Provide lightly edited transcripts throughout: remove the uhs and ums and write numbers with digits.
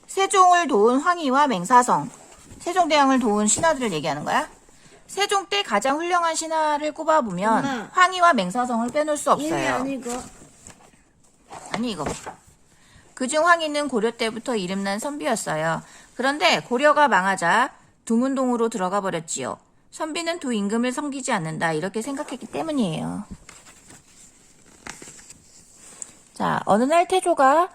세종을 도운 황희와 맹사성, 세종대왕을 도운 신하들을 얘기하는 거야. 세종 때 가장 훌륭한 신하를 꼽아보면 엄마. 황희와 맹사성을 빼놓을 수 이게 없어요. 아니고 아니 이거 그중 황희는 고려 때부터 이름난 선비였어요. 그런데 고려가 망하자 두문동으로 들어가 버렸지요. 선비는 두 임금을 섬기지 않는다 이렇게 생각했기 때문이에요. 자, 어느 날 태조가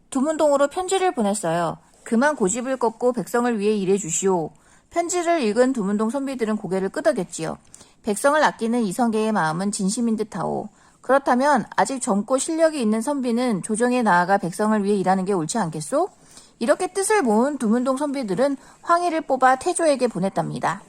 두문동으로 편지를 보냈어요. 그만 고집을 꺾고 백성을 위해 일해주시오. 편지를 읽은 두문동 선비들은 고개를 끄덕였지요. 백성을 아끼는 이성계의 마음은 진심인 듯하오. 그렇다면 아직 젊고 실력이 있는 선비는 조정에 나아가 백성을 위해 일하는 게 옳지 않겠소? 이렇게 뜻을 모은 두문동 선비들은 황희를 뽑아 태조에게 보냈답니다.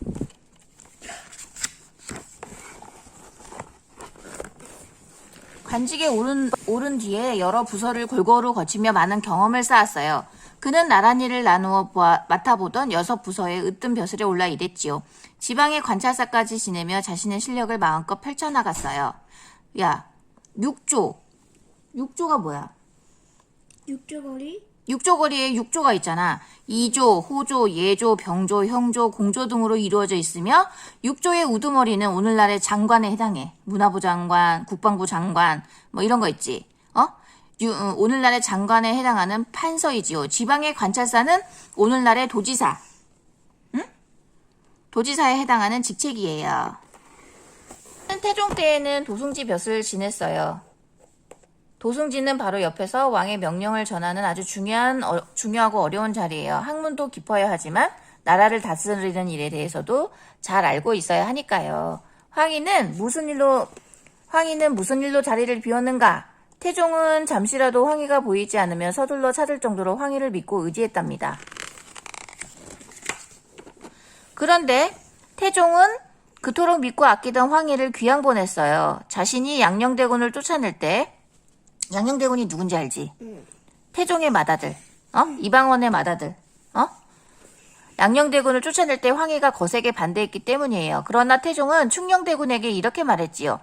관직에 오른 뒤에 여러 부서를 골고루 거치며 많은 경험을 쌓았어요. 그는 나란히를 나누어 맡아보던 6부서의 으뜸 벼슬에 올라 일했지요. 지방의 관찰사까지 지내며 자신의 실력을 마음껏 펼쳐나갔어요. 야, 6조. 6조가 뭐야? 육조거리? 6조거리에 6조가 있잖아. 2조, 호조, 예조, 병조, 형조, 공조 등으로 이루어져 있으며 6조의 우두머리는 오늘날의 장관에 해당해. 문화부 장관, 국방부 장관 뭐 이런 거 있지. 오늘날의 장관에 해당하는 판서이지요. 지방의 관찰사는 오늘날의 도지사. 응? 도지사에 해당하는 직책이에요. 태종 때에는 도승지 벼슬을 지냈어요. 도승지는 바로 옆에서 왕의 명령을 전하는 아주 중요하고 어려운 자리예요. 학문도 깊어야 하지만 나라를 다스리는 일에 대해서도 잘 알고 있어야 하니까요. 황희는 무슨 일로 자리를 비웠는가? 태종은 잠시라도 황희가 보이지 않으면 서둘러 찾을 정도로 황희를 믿고 의지했답니다. 그런데 태종은 그토록 믿고 아끼던 황희를 귀양 보냈어요. 자신이 양녕대군을 쫓아낼 때 양녕대군이 누군지 알지? 태종의 맏아들, 이방원의 맏아들, 양녕대군을 쫓아낼 때 황희가 거세게 반대했기 때문이에요. 그러나 태종은 충녕대군에게 이렇게 말했지요.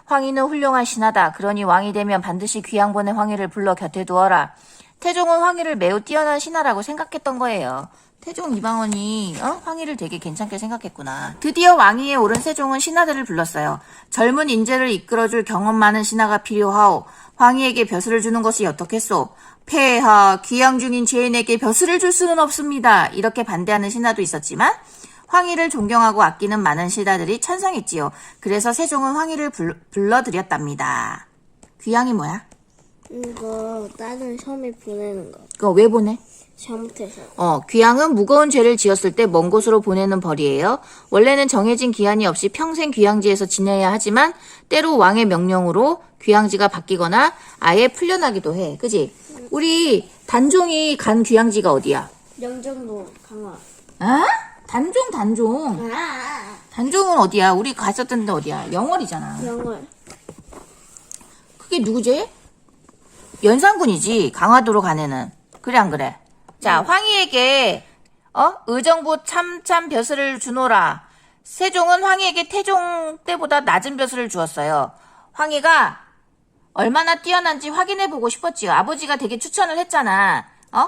황희는 훌륭한 신하다. 그러니 왕이 되면 반드시 귀양 보낸 황희를 불러 곁에 두어라. 태종은 황희를 매우 뛰어난 신하라고 생각했던 거예요. 태종 이방원이 황희를 되게 괜찮게 생각했구나. 드디어 왕위에 오른 세종은 신하들을 불렀어요. 젊은 인재를 이끌어줄 경험 많은 신하가 필요하오. 황희에게 벼슬을 주는 것이 어떻겠소? 폐하, 귀양 중인 죄인에게 벼슬을 줄 수는 없습니다. 이렇게 반대하는 신하도 있었지만 황희를 존경하고 아끼는 많은 신하들이 찬성했지요. 그래서 세종은 황희를 불러들였답니다. 귀양이 뭐야? 이거 다른 섬에 보내는 거. 그거 왜 보내? 잘못해서. 귀양은 무거운 죄를 지었을 때 먼 곳으로 보내는 벌이에요. 원래는 정해진 기한이 없이 평생 귀양지에서 지내야 하지만 때로 왕의 명령으로 귀양지가 바뀌거나 아예 풀려나기도 해. 그지? 우리 단종이 간 귀양지가 어디야? 영정도 강화. 아? 단종. 단종은 어디야? 우리 갔었던 데 어디야? 영월이잖아. 영월. 그게 누구지? 연산군이지. 강화도로 가내는. 그래 안 그래? 자, 황희에게 의정부 참참 벼슬을 주노라. 세종은 황희에게 태종 때보다 낮은 벼슬을 주었어요. 황희가 얼마나 뛰어난지 확인해보고 싶었지요. 아버지가 되게 추천을 했잖아.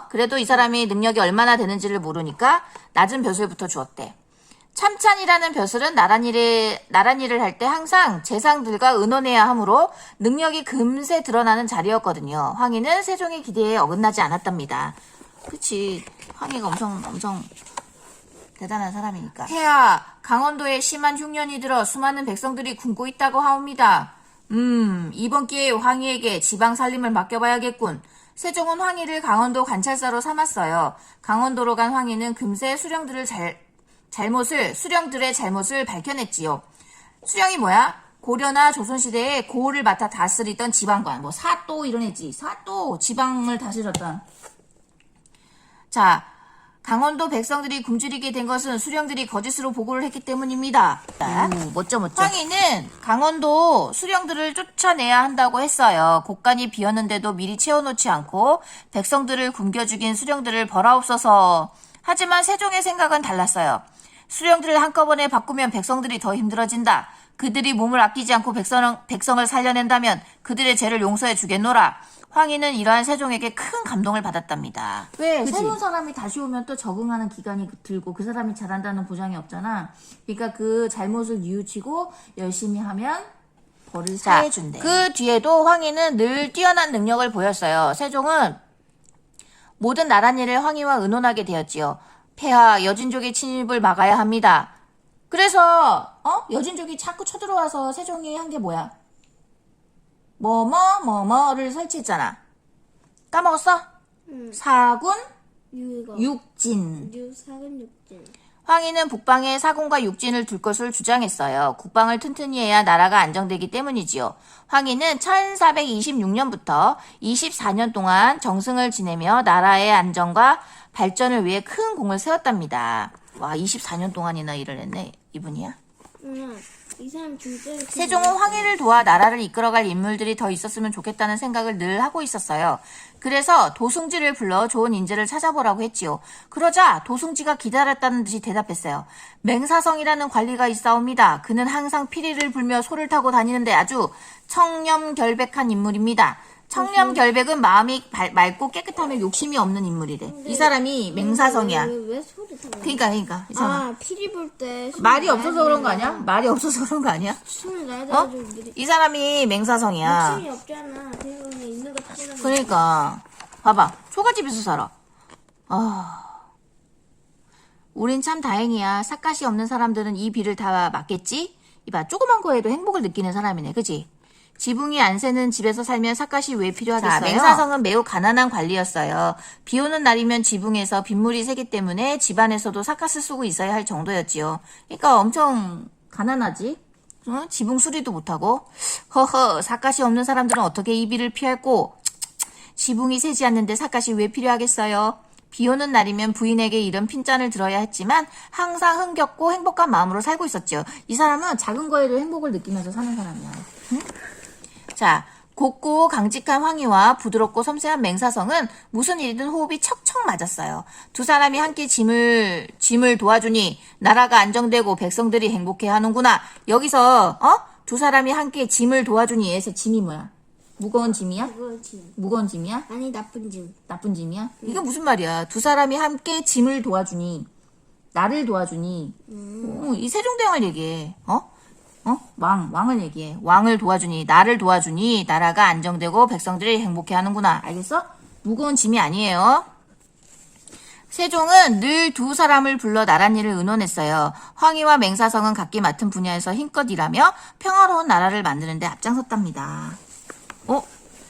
그래도 이 사람이 능력이 얼마나 되는지를 모르니까 낮은 벼슬부터 주었대. 참찬이라는 벼슬은 나란일을 할 때 항상 재상들과 의논해야 하므로 능력이 금세 드러나는 자리였거든요. 황희는 세종의 기대에 어긋나지 않았답니다. 그치. 황희가 엄청 대단한 사람이니까. 폐하, 강원도에 심한 흉년이 들어 수많은 백성들이 굶고 있다고 하옵니다. 이번 기회에 황희에게 지방 살림을 맡겨봐야겠군. 세종은 황희를 강원도 관찰사로 삼았어요. 강원도로 간 황희는 금세 수령들의 잘못을 밝혀냈지요. 수령이 뭐야? 고려나 조선시대에 고을을 맡아 다스리던 지방관, 뭐 사또 이런 애지. 사또, 지방을 다스렸던. 자, 강원도 백성들이 굶주리게 된 것은 수령들이 거짓으로 보고를 했기 때문입니다. 멋져. 황희는 강원도 수령들을 쫓아내야 한다고 했어요. 곳간이 비었는데도 미리 채워놓지 않고 백성들을 굶겨 죽인 수령들을 벌하옵소서. 하지만 세종의 생각은 달랐어요. 수령들을 한꺼번에 바꾸면 백성들이 더 힘들어진다. 그들이 몸을 아끼지 않고 백성을 살려낸다면 그들의 죄를 용서해 주겠노라. 황희는 이러한 세종에게 큰 감동을 받았답니다. 왜? 그치? 새로운 사람이 다시 오면 또 적응하는 기간이 들고 그 사람이 잘한다는 보장이 없잖아. 그러니까 그 잘못을 뉘우치고 열심히 하면 벌을 사해준대. 그 뒤에도 황희는 늘 뛰어난 능력을 보였어요. 세종은 모든 나랏일을 황희와 의논하게 되었지요. 폐하 여진족의 침입을 막아야 합니다. 그래서 여진족이 자꾸 쳐들어와서 세종이 한 게 뭐야? 뭐뭐를 설치했잖아. 까먹었어? 사군 유이가 육진. 유사근 육진. 황희는 북방에 사군과 육진을 둘 것을 주장했어요. 국방을 튼튼히 해야 나라가 안정되기 때문이지요. 황희는 1426년부터 24년 동안 정승을 지내며 나라의 안정과 발전을 위해 큰 공을 세웠답니다. 와, 24년 동안이나 일을 했네. 이분이야? 이 사람 진짜. 세종은 황희를 도와 나라를 이끌어갈 인물들이 더 있었으면 좋겠다는 생각을 늘 하고 있었어요. 그래서 도승지를 불러 좋은 인재를 찾아보라고 했지요. 그러자 도승지가 기다렸다는 듯이 대답했어요. 맹사성이라는 관리가 있사옵니다. 그는 항상 피리를 불며 소를 타고 다니는데 아주 청렴결백한 인물입니다. 청렴결백은 마음이 맑고 깨끗하며 욕심이 없는 인물이래. 이 사람이 맹사성이야. 왜 소리 타는 그러니까 이 사람. 피리 볼 때. 말이 없어서 그런 거 아니야? 말이 없어서 그런 거 아니야? 손을 놔야 돼가지고 미리. 이 사람이 맹사성이야. 욕심이 없잖아. 그냥 있는 거 타고 다니는. 그러니까 봐봐, 초가집에서 살아. 우린 참 다행이야. 삿갓이 없는 사람들은 이 비를 다 맞겠지? 이봐, 조그만 거에도 행복을 느끼는 사람이네, 그지? 지붕이 안 새는 집에서 살면 삿갓이 왜 필요하겠어요? 맹사성은 매우 가난한 관리였어요. 비 오는 날이면 지붕에서 빗물이 새기 때문에 집안에서도 삿갓을 쓰고 있어야 할 정도였지요. 그러니까 엄청 가난하지? 지붕 수리도 못하고. 허허, 삿갓이 없는 사람들은 어떻게 이 비를 피할꼬? 지붕이 새지 않는데 삿갓이 왜 필요하겠어요? 비 오는 날이면 부인에게 이런 핀잔을 들어야 했지만 항상 흥겹고 행복한 마음으로 살고 있었죠. 이 사람은 작은 거에도 행복을 느끼면서 사는 사람이야. 응? 자, 곱고 강직한 황희와 부드럽고 섬세한 맹사성은 무슨 일이든 호흡이 척척 맞았어요. 두 사람이 함께 짐을 도와주니 나라가 안정되고 백성들이 행복해하는구나. 여기서 두 사람이 함께 짐을 도와주니 에서 짐이 뭐야? 무거운 짐이야? 무거운 짐이야? 아니 나쁜 짐. 나쁜 짐이야? 이게 무슨 말이야? 두 사람이 함께 짐을 도와주니 나를 도와주니 이 세종대왕을 얘기해. 왕을 얘기해. 왕을 도와주니, 나를 도와주니, 나라가 안정되고 백성들이 행복해 하는구나. 알겠어? 무거운 짐이 아니에요. 세종은 늘 두 사람을 불러 나랏일을 의논했어요. 황희와 맹사성은 각기 맡은 분야에서 힘껏 일하며 평화로운 나라를 만드는데 앞장섰답니다.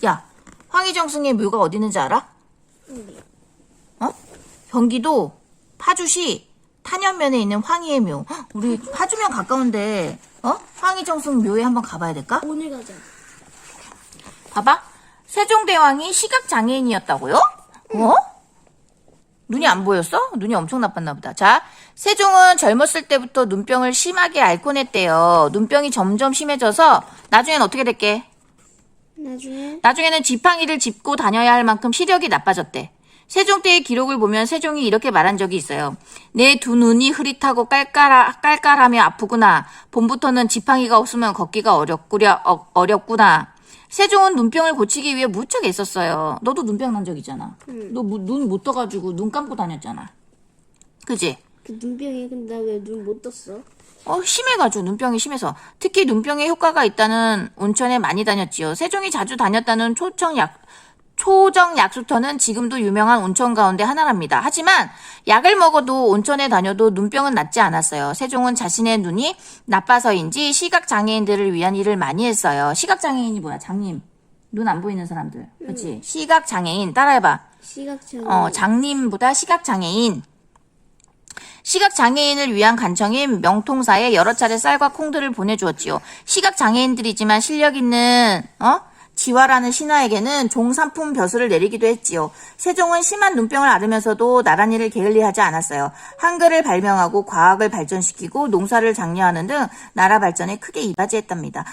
야, 황희정승의 묘가 어디 있는지 알아? 경기도 파주시 탄현면에 있는 황희의 묘. 우리 파주면 가까운데 황희정승 묘에 한번 가봐야 될까? 오늘 가자. 봐봐. 세종대왕이 시각장애인이었다고요? 눈이 안 보였어? 눈이 엄청 나빴나 보다. 자, 세종은 젊었을 때부터 눈병을 심하게 앓곤 했대요. 눈병이 점점 심해져서 나중엔 어떻게 될게? 나중에는 지팡이를 짚고 다녀야 할 만큼 시력이 나빠졌대. 세종 때의 기록을 보면 세종이 이렇게 말한 적이 있어요. 내 두 눈이 흐릿하고 깔깔하며 아프구나. 봄부터는 지팡이가 없으면 걷기가 어렵구나. 세종은 눈병을 고치기 위해 무척 애썼어요. 너도 눈병 난 적 있잖아. 너 눈 못 떠가지고 눈 감고 다녔잖아. 그지? 그 눈병이 근데 왜 눈 못 떴어? 심해가지고 눈병이 심해서. 특히 눈병에 효과가 있다는 온천에 많이 다녔지요. 세종이 자주 다녔다는 초정약수터는 지금도 유명한 온천 가운데 하나랍니다. 하지만 약을 먹어도 온천에 다녀도 눈병은 낫지 않았어요. 세종은 자신의 눈이 나빠서인지 시각장애인들을 위한 일을 많이 했어요. 시각장애인이 뭐야? 장님. 눈 안 보이는 사람들. 그렇지? 시각장애인. 따라해봐. 시각장애인. 장님보다 시각장애인. 시각장애인을 위한 간청인 명통사에 여러 차례 쌀과 콩들을 보내주었지요. 시각장애인들이지만 실력 있는 지화라는 신하에게는 종삼품 벼슬을 내리기도 했지요. 세종은 심한 눈병을 앓으면서도 나랏일을 게을리하지 않았어요. 한글을 발명하고 과학을 발전시키고 농사를 장려하는 등 나라 발전에 크게 이바지했답니다.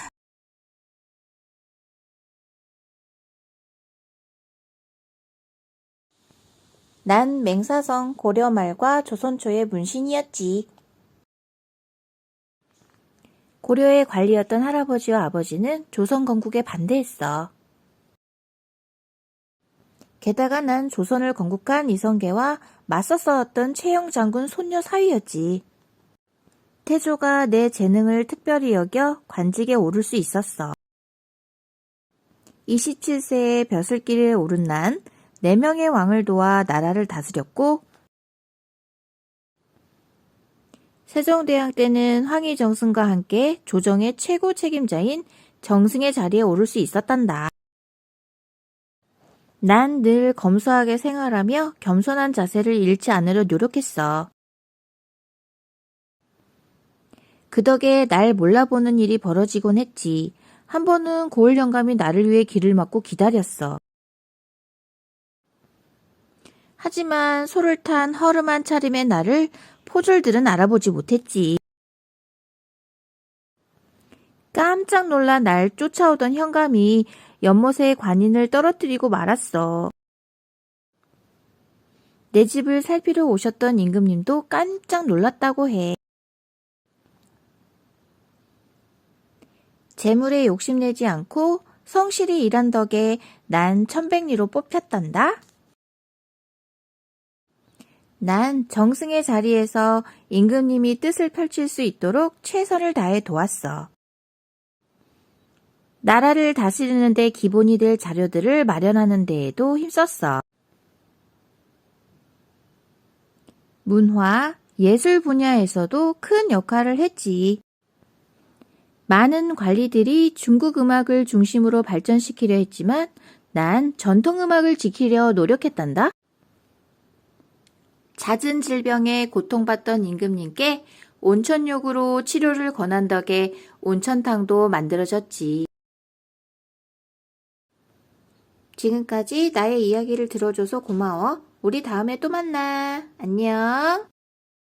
난 맹사성 고려 말과 조선 초의 문신이었지. 고려의 관리였던 할아버지와 아버지는 조선 건국에 반대했어. 게다가 난 조선을 건국한 이성계와 맞서 싸웠던 최영 장군 손녀 사위였지. 태조가 내 재능을 특별히 여겨 관직에 오를 수 있었어. 27세에 벼슬길에 오른 난 4명의 왕을 도와 나라를 다스렸고 세종대왕 때는 황희정승과 함께 조정의 최고 책임자인 정승의 자리에 오를 수 있었단다. 난 늘 검소하게 생활하며 겸손한 자세를 잃지 않으려 노력했어. 그 덕에 날 몰라보는 일이 벌어지곤 했지. 한 번은 고을 영감이 나를 위해 길을 막고 기다렸어. 하지만 소를 탄 허름한 차림의 나를 포졸들은 알아보지 못했지. 깜짝 놀라 날 쫓아오던 현감이 연못에 관인을 떨어뜨리고 말았어. 내 집을 살피러 오셨던 임금님도 깜짝 놀랐다고 해. 재물에 욕심내지 않고 성실히 일한 덕에 난 천백리로 뽑혔단다. 난 정승의 자리에서 임금님이 뜻을 펼칠 수 있도록 최선을 다해 도왔어. 나라를 다스리는 데 기본이 될 자료들을 마련하는 데에도 힘썼어. 문화, 예술 분야에서도 큰 역할을 했지. 많은 관리들이 중국 음악을 중심으로 발전시키려 했지만 난 전통 음악을 지키려 노력했단다. 잦은 질병에 고통받던 임금님께 온천욕으로 치료를 권한 덕에 온천탕도 만들어졌지. 지금까지 나의 이야기를 들어줘서 고마워. 우리 다음에 또 만나. 안녕.